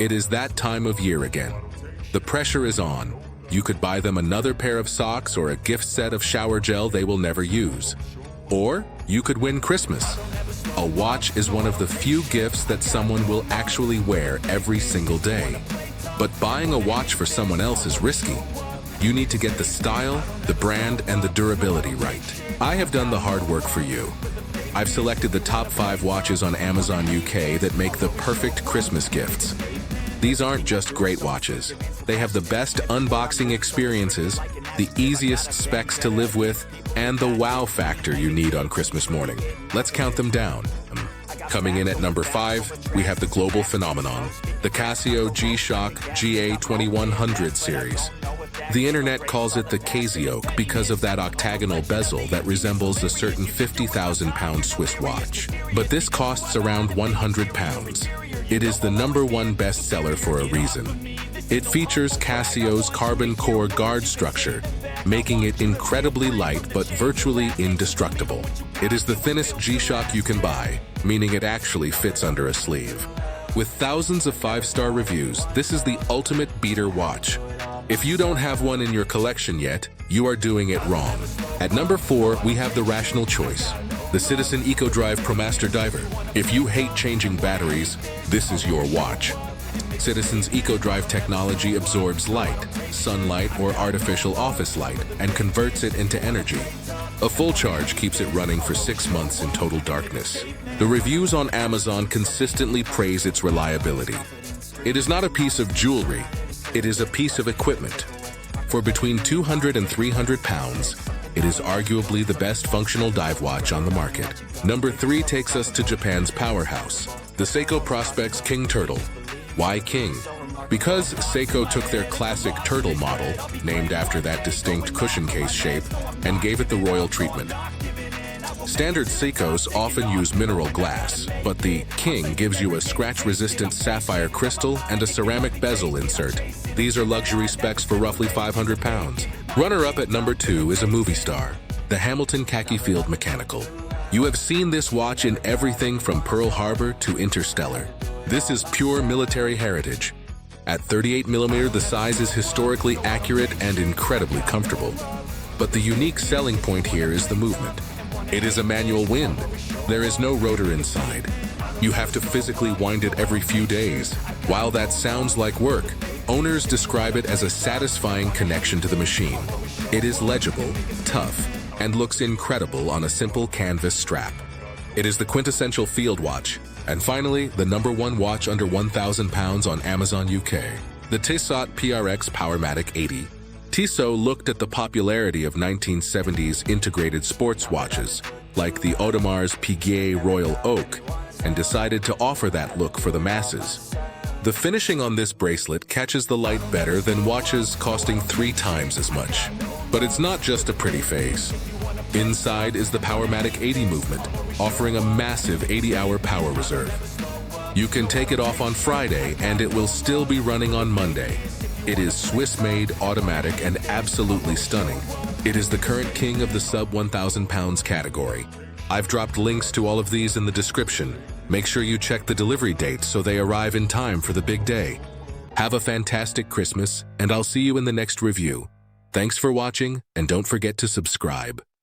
It is that time of year again. The pressure is on. You could buy them another pair of socks or a gift set of shower gel they will never use. Or you could win Christmas. A watch is one of the few gifts that someone will actually wear every single day. But buying a watch for someone else is risky. You need to get the style, the brand, and the durability right. I have done the hard work for you. I've selected the top 5 watches on Amazon UK that make the perfect Christmas gifts. These aren't just great watches. They have the best unboxing experiences, the easiest specs to live with, and the wow factor you need on Christmas morning. Let's count them down. Coming in at number 5, we have the global phenomenon, the Casio G-Shock GA2100 series. The internet calls it the Casio because of that octagonal bezel that resembles a certain 50,000-pound Swiss watch. But this costs around £100. It is the #1 bestseller for a reason. It features Casio's carbon core guard structure, making it incredibly light but virtually indestructible. It is the thinnest G-Shock you can buy, meaning it actually fits under a sleeve. With thousands of 5-star reviews, this is the ultimate beater watch. If you don't have one in your collection yet, you are doing it wrong. At number 4, we have the rational choice, the Citizen EcoDrive ProMaster Diver. If you hate changing batteries, this is your watch. Citizen's EcoDrive technology absorbs light, sunlight, or artificial office light and converts it into energy. A full charge keeps it running for 6 months in total darkness. The reviews on Amazon consistently praise its reliability. It is not a piece of jewelry, it is a piece of equipment. For between 200 and 300 pounds, it is arguably the best functional dive watch on the market. Number 3 takes us to Japan's powerhouse, the Seiko Prospex King Turtle. Why King? Because Seiko took their classic turtle model, named after that distinct cushion case shape, and gave it the royal treatment. Standard Seikos often use mineral glass, but the King gives you a scratch-resistant sapphire crystal and a ceramic bezel insert. These are luxury specs for roughly 500 pounds. Runner-up at number 2 is a movie star, the Hamilton Khaki Field Mechanical. You have seen this watch in everything from Pearl Harbor to Interstellar. This is pure military heritage. At 38mm, the size is historically accurate and incredibly comfortable. But the unique selling point here is the movement. It is a manual wind. There is no rotor inside. You have to physically wind it every few days. While that sounds like work, owners describe it as a satisfying connection to the machine. It is legible, tough, and looks incredible on a simple canvas strap. It is the quintessential field watch. And finally, the #1 watch under 1,000 pounds on Amazon UK, the Tissot PRX Powermatic 80. Tissot looked at the popularity of 1970s integrated sports watches, like the Audemars Piguet Royal Oak, and decided to offer that look for the masses. The finishing on this bracelet catches the light better than watches costing 3 times as much. But it's not just a pretty face. Inside is the Powermatic 80 movement, offering a massive 80-hour power reserve. You can take it off on Friday and it will still be running on Monday. It is Swiss-made, automatic, and absolutely stunning. It is the current king of the sub-1,000 pounds category. I've dropped links to all of these in the description. Make sure you check the delivery date so they arrive in time for the big day. Have a fantastic Christmas, and I'll see you in the next review. Thanks for watching, and don't forget to subscribe.